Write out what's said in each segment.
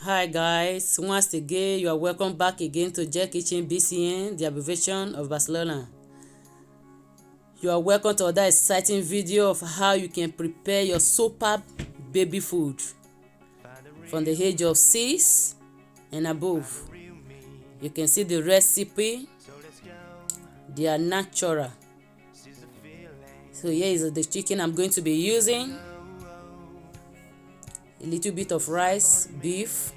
Hi guys, once again you are welcome back again to joykichenbcn, the abbreviation of Barcelona. You are welcome to another exciting video of how you can prepare your superb baby food from the age of 6 and above. You can see the recipe, they are natural. So here is the chicken I'm going to be using, a little bit of rice, beef,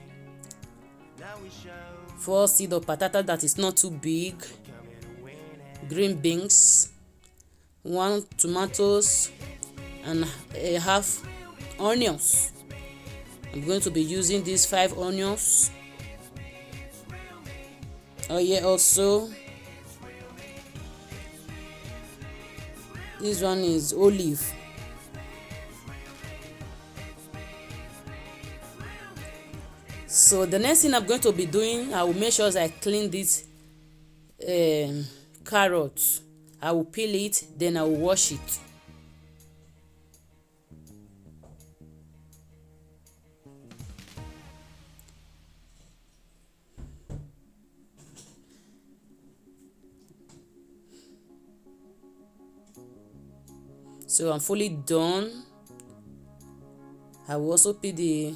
4 seed of patata that is not too big, green beans, 1 tomatoes, and a half onions. I'm going to be using these 5 onions. Oh yeah, also this one is olive. So the next thing I'm going to be doing, I will make sure I clean this carrot. I will peel it, then I will wash it. So I'm fully done. I will also peel the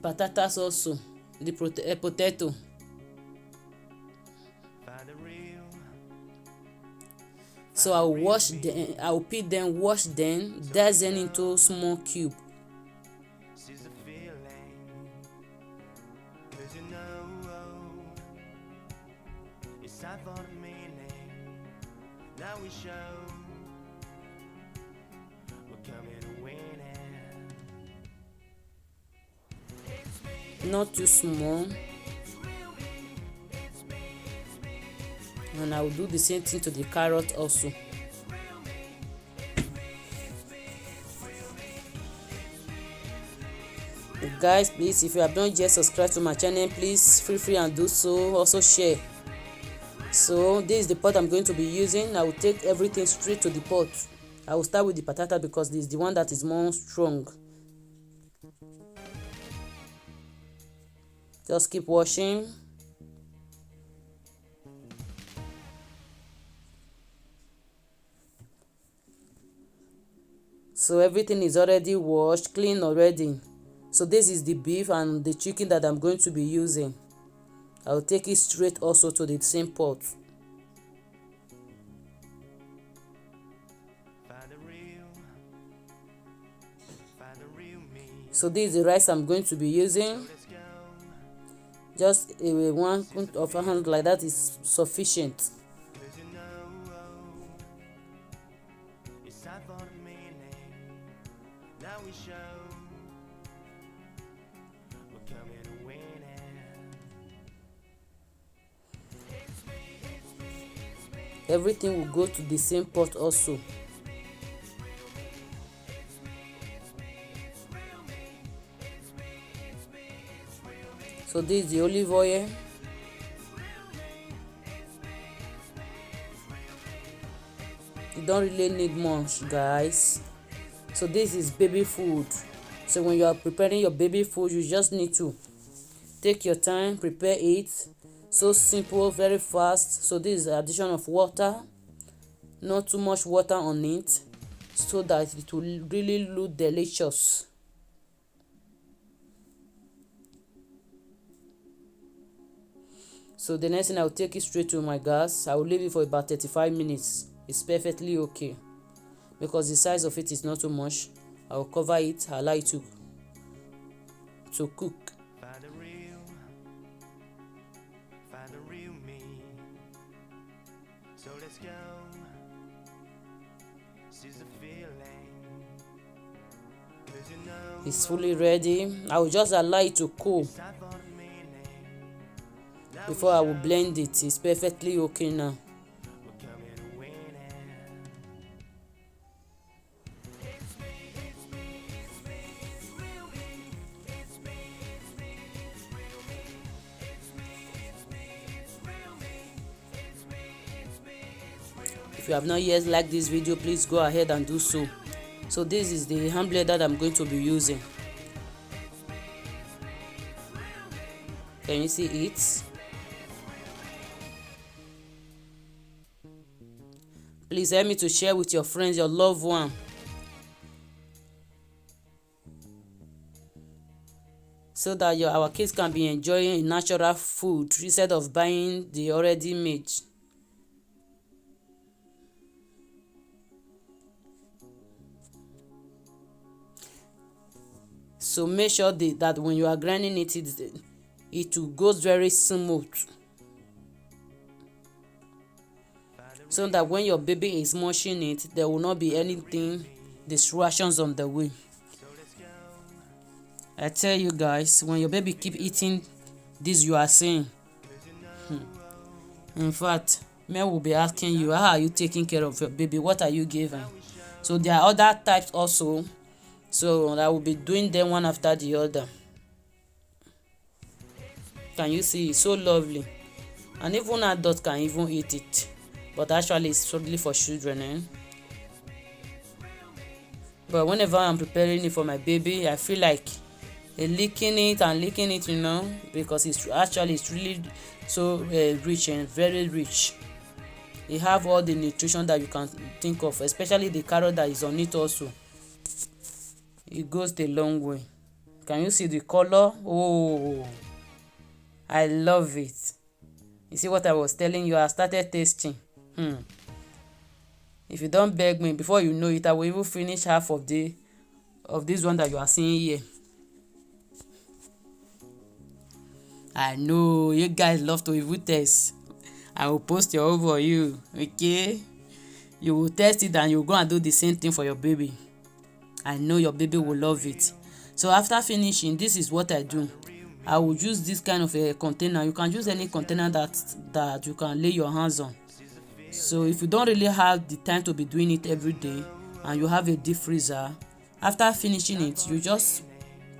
patatas also, the potato. So I will wash them, I will peel them, wash them, dice them into small cube. Not too small. And I will do the same thing to the carrot also. Guys, please, if you have not yet subscribed to my channel, please feel free and do so. Also share. So this is the pot I'm going to be using. I will take everything straight to the pot. I will start with the patata because this is the one that is more strong. Just keep washing. So everything is already washed, clean already. So this is the beef and the chicken that I'm going to be using. I'll take it straight also to the same pot. So this is the rice I'm going to be using. Just a 1 cup of a hand like that is sufficient. Everything will go to the same pot also. So this is the olive oil. You don't really need much, guys. So this is baby food. So when you are preparing your baby food, you just need to take your time, prepare it. So simple, very fast. So this is the addition of water, not too much water on it, so that it will really look delicious. So the next thing, I will take it straight to my gas. I will leave it for about 35 minutes. It's perfectly okay because the size of it is not too much. I will cover it, allow it to cook. So let's go. It's fully ready. I will just allow it to cool before I will blend it. It's perfectly okay now. If you have not yet liked this video, please go ahead and do so. So this is the hand blender that I'm going to be using. Can you see it? Please help me to share with your friends, your loved one, so that our kids can be enjoying natural food instead of buying the already made. So make sure that when you are grinding it, it goes very smooth, so that when your baby is munching it, there will not be anything distractions on the way. I tell you guys, when your baby keep eating this you are seeing, in fact, men will be asking you, how are you taking care of your baby, what are you giving? So there are other types also, so I will be doing them one after the other. Can you see? It's so lovely, and even adults can even eat it, but actually it's totally for children. But whenever I'm preparing it for my baby, I feel like licking it, because it's really so rich and very rich. It have all the nutrition that you can think of, especially the carrot that is on it also. It goes the long way. Can you see the color? Oh, I love it. You see what I was telling you? I started tasting. If you don't beg me, before you know it, I will even finish half of this one that you are seeing here. I know you guys love to even test. I will post it over you, okay? You will test it and you will go and do the same thing for your baby. I know your baby will love it. So after finishing, this is what I do. I will use this kind of a container. You can use any container that you can lay your hands on. So if you don't really have the time to be doing it every day and you have a deep freezer, after finishing it, you just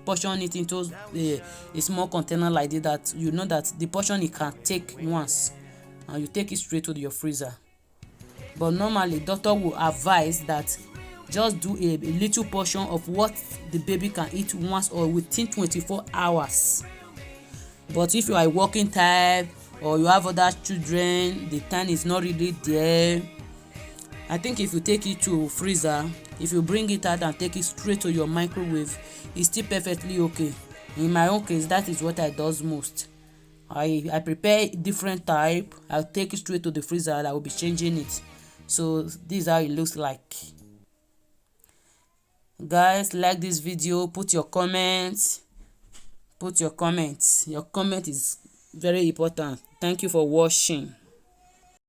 portion it into a small container like this, that you know that the portion it can take once, and you take it straight to your freezer. But normally doctor will advise that just do a little portion of what the baby can eat once or within 24 hours. But if you are a working type or you have other children, the time is not really there, I think if you take it to freezer, if you bring it out and take it straight to your microwave, it's still perfectly okay. In my own case, that is what I do most. I prepare different type, I'll take it straight to the freezer and I will be changing it. So this is how it looks like. Guys, like this video, put your comments. Your comment is very important. Thank you for watching.